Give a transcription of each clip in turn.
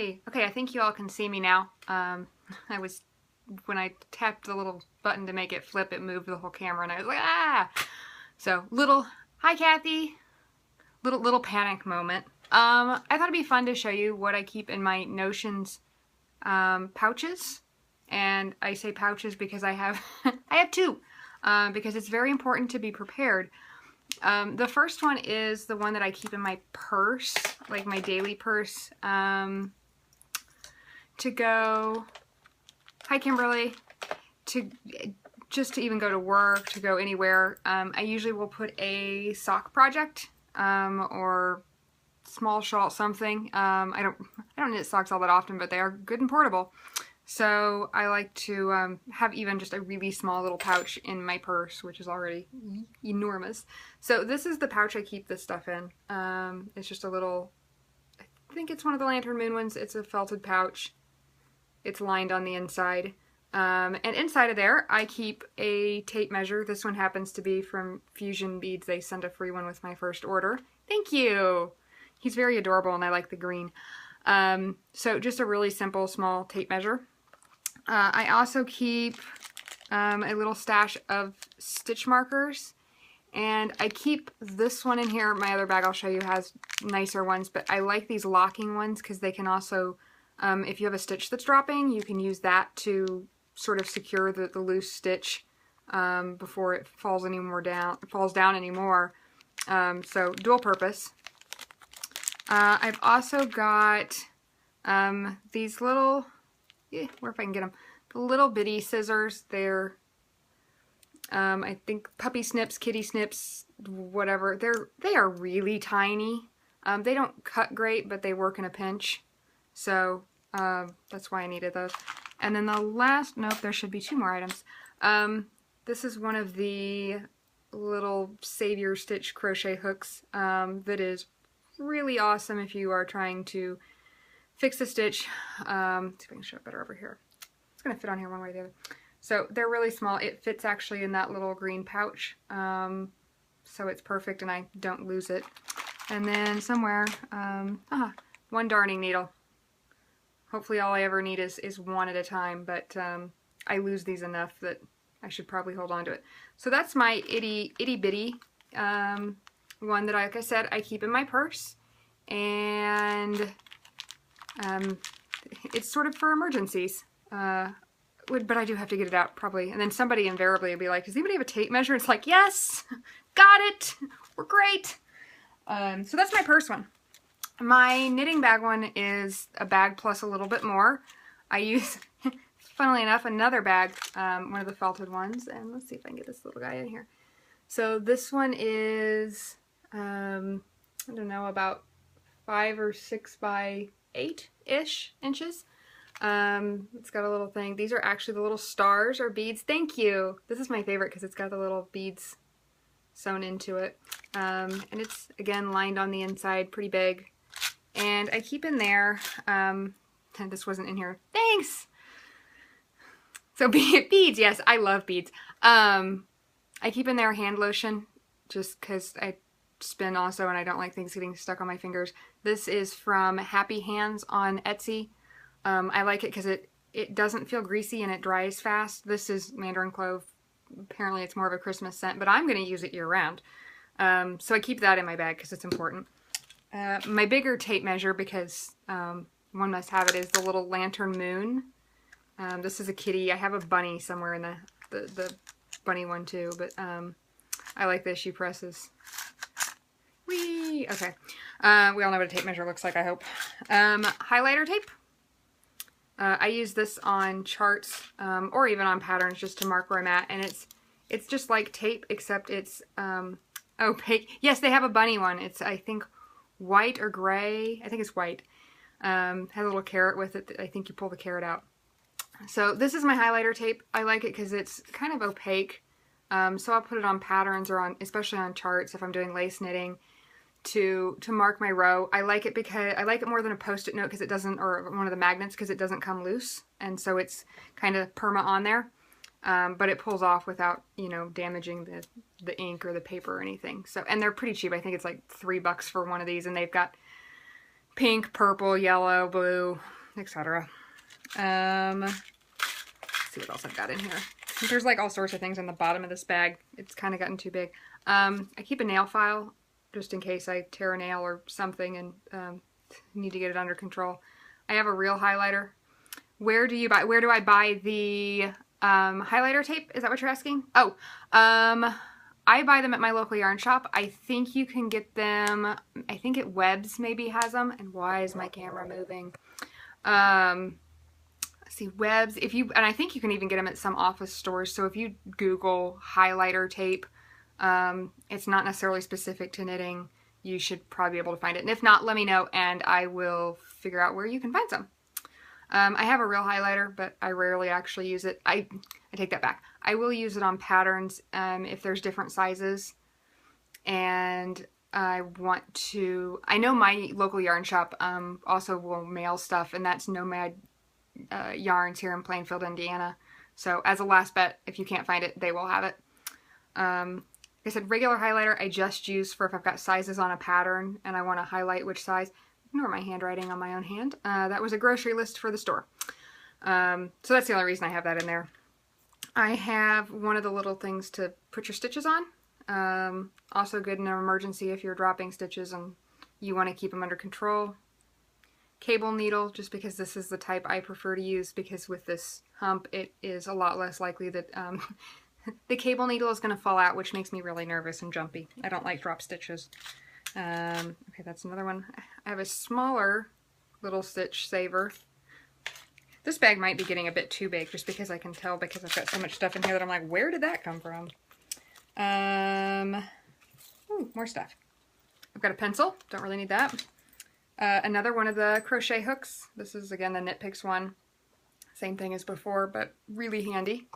Hey, okay, I think you all can see me now. When I tapped the little button to make it flip, it moved the whole camera and I was like, ah! So, hi Kathy, little panic moment. I thought it'd be fun to show you what I keep in my Notions pouches. And I say pouches because I have, I have two, because it's very important to be prepared. The first one is the one that I keep in my purse, like my daily purse, to go, hi Kimberly, just to even go to work, to go anywhere. I usually will put a sock project, or small shawl, something. I don't knit socks all that often, but they are good and portable. So I like to have even just a really small little pouch in my purse, which is already enormous. So this is the pouch I keep this stuff in. It's just a little, I think it's one of the Lantern Moon ones. It's a felted pouch. It's lined on the inside. And inside of there, I keep a tape measure. This one happens to be from Fusion Beads. They sent a free one with my first order. Thank you! He's very adorable and I like the green. So just a really simple, small tape measure. I also keep a little stash of stitch markers. And I keep this one in here. My other bag I'll show you has nicer ones, but I like these locking ones because they can also, if you have a stitch that's dropping, you can use that to sort of secure the loose stitch before it falls down anymore. So dual purpose. I've also got these little, where if I can get them, the little bitty scissors. They're, I think puppy snips, kitty snips, whatever. They are really tiny. They don't cut great, but they work in a pinch. So that's why I needed those. And then the last, nope, there should be two more items. This is one of the little Savior Stitch crochet hooks that is really awesome if you are trying to fix a stitch. Let's see if I can show it better over here. It's going to fit on here one way or the other. So they're really small. It fits actually in that little green pouch. So it's perfect and I don't lose it. And then somewhere, one darning needle. Hopefully all I ever need is one at a time, but I lose these enough that I should probably hold on to it. So that's my itty bitty one that, like I said, I keep in my purse. And it's sort of for emergencies. But I do have to get it out probably. And then somebody invariably will be like, does anybody have a tape measure? It's like, yes, got it. We're great. So that's my purse one. My knitting bag one is a bag plus a little bit more. I use, funnily enough, another bag, one of the felted ones. And let's see if I can get this little guy in here. So this one is, I don't know, about 5 or 6 by 8-ish inches. It's got a little thing. These are actually the little stars or beads. Thank you! This is my favorite because it's got the little beads sewn into it. And it's, again, lined on the inside, pretty big. And I keep in there, this wasn't in here. Thanks! So beads, yes, I love beads. I keep in there hand lotion just because I spin also and I don't like things getting stuck on my fingers. This is from Happy Hands on Etsy. I like it because it doesn't feel greasy and it dries fast. This is Mandarin Clove. Apparently it's more of a Christmas scent, but I'm going to use it year round. So I keep that in my bag because it's important. My bigger tape measure, because one must have it, is the little Lantern Moon. This is a kitty. I have a bunny somewhere in the bunny one too, but I like this. She presses. Whee! Okay. We all know what a tape measure looks like, I hope. Highlighter tape. I use this on charts or even on patterns just to mark where I'm at, and it's just like tape except it's opaque. Yes, they have a bunny one. It's, I think, white or gray. I think it's white. Has a little carrot with it. I think you pull the carrot out. So this is my highlighter tape. I like it because it's kind of opaque. So I'll put it on patterns or on, especially on charts if I'm doing lace knitting, to mark my row. I like it because I like it more than a post-it note because it doesn't, or one of the magnets, because it doesn't come loose, and so it's kind of perma on there. But it pulls off without, you know, damaging the ink or the paper or anything. So, and they're pretty cheap. I think it's like $3 for one of these, and they've got pink, purple, yellow, blue, etc. Let's see what else I've got in here. There's like all sorts of things on the bottom of this bag. It's kind of gotten too big. I keep a nail file just in case I tear a nail or something and need to get it under control. I have a real highlighter. Where do I buy the highlighter tape? Is that what you're asking? Oh, I buy them at my local yarn shop. I think you can get them, I think Webb's maybe has them. And why is my camera moving? Let's see, Webb's, and I think you can even get them at some office stores. So if you Google highlighter tape, it's not necessarily specific to knitting. You should probably be able to find it. And if not, let me know and I will figure out where you can find some. I have a real highlighter, but I rarely actually use it. I take that back. I will use it on patterns if there's different sizes. And I know my local yarn shop also will mail stuff, and that's Nomad Yarns here in Plainfield, Indiana. So as a last bet, if you can't find it, they will have it. Like I said, regular highlighter I just use for if I've got sizes on a pattern and I want to highlight which size. Ignore my handwriting on my own hand. That was a grocery list for the store. So that's the only reason I have that in there. I have one of the little things to put your stitches on. Also good in an emergency if you're dropping stitches and you want to keep them under control. Cable needle, just because this is the type I prefer to use, because with this hump it is a lot less likely that the cable needle is going to fall out, which makes me really nervous and jumpy. I don't like drop stitches. Okay, that's another one. I have a smaller little stitch saver. This bag might be getting a bit too big just because I can tell, because I've got so much stuff in here that I'm like, where did that come from? Ooh, more stuff. I've got a pencil. Don't really need that. Another one of the crochet hooks. This is, again, the Knit Picks one. Same thing as before, but really handy.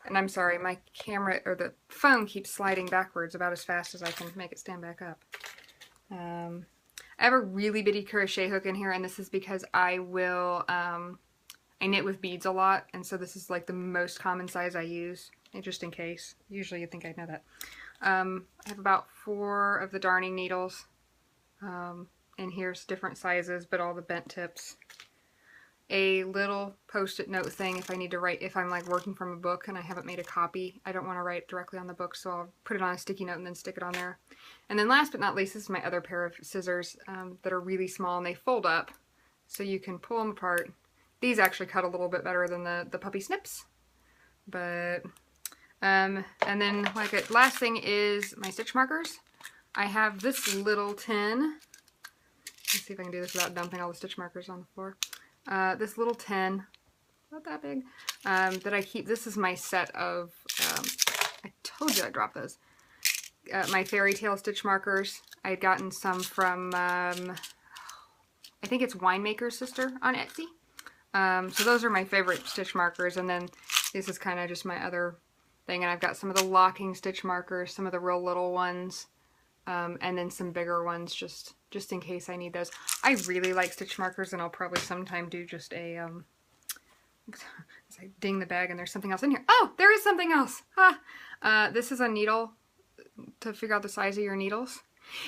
And I'm sorry, my camera, or the phone keeps sliding backwards about as fast as I can make it stand back up. I have a really bitty crochet hook in here, and this is because I knit with beads a lot, and so this is like the most common size I use, just in case. Usually you'd think I'd know that. I have about 4 of the darning needles, and here's different sizes, but all the bent tips. A little post-it note thing if I need to write, if I'm like working from a book and I haven't made a copy. I don't want to write directly on the book, so I'll put it on a sticky note and then stick it on there. And then last but not least, this is my other pair of scissors that are really small and they fold up, so you can pull them apart. These actually cut a little bit better than the puppy snips. But, and then like last thing is my stitch markers. I have this little tin. Let's see if I can do this without dumping all the stitch markers on the floor. This little tin, not that big, that I keep. This is my set of, I told you I dropped those, my fairy tale stitch markers. I had gotten some from, I think it's Winemaker's Sister on Etsy. So those are my favorite stitch markers, and then this is kind of just my other thing, and I've got some of the locking stitch markers, some of the real little ones, and then some bigger ones just in case I need those. I really like stitch markers, and I'll probably sometime do just a, as I ding the bag and there's something else in here. Oh, there is something else. This is a needle to figure out the size of your needles.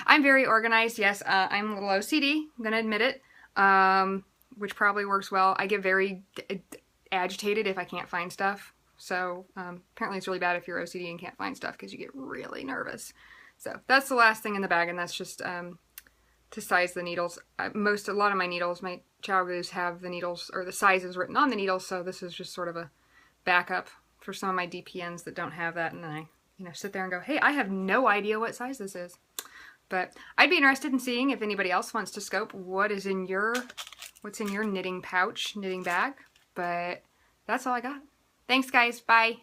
I'm very organized, yes. I'm a little OCD, I'm gonna admit it, which probably works well. I get very agitated if I can't find stuff. So apparently it's really bad if you're OCD and can't find stuff, because you get really nervous. So that's the last thing in the bag, and that's just to size the needles. A lot of my needles, my ChowGoos, have the needles or the sizes written on the needles, so this is just sort of a backup for some of my DPNs that don't have that, and then I, sit there and go, hey, I have no idea what size this is. But I'd be interested in seeing if anybody else wants to scope what's in your knitting pouch, knitting bag. But that's all I got. Thanks, guys. Bye.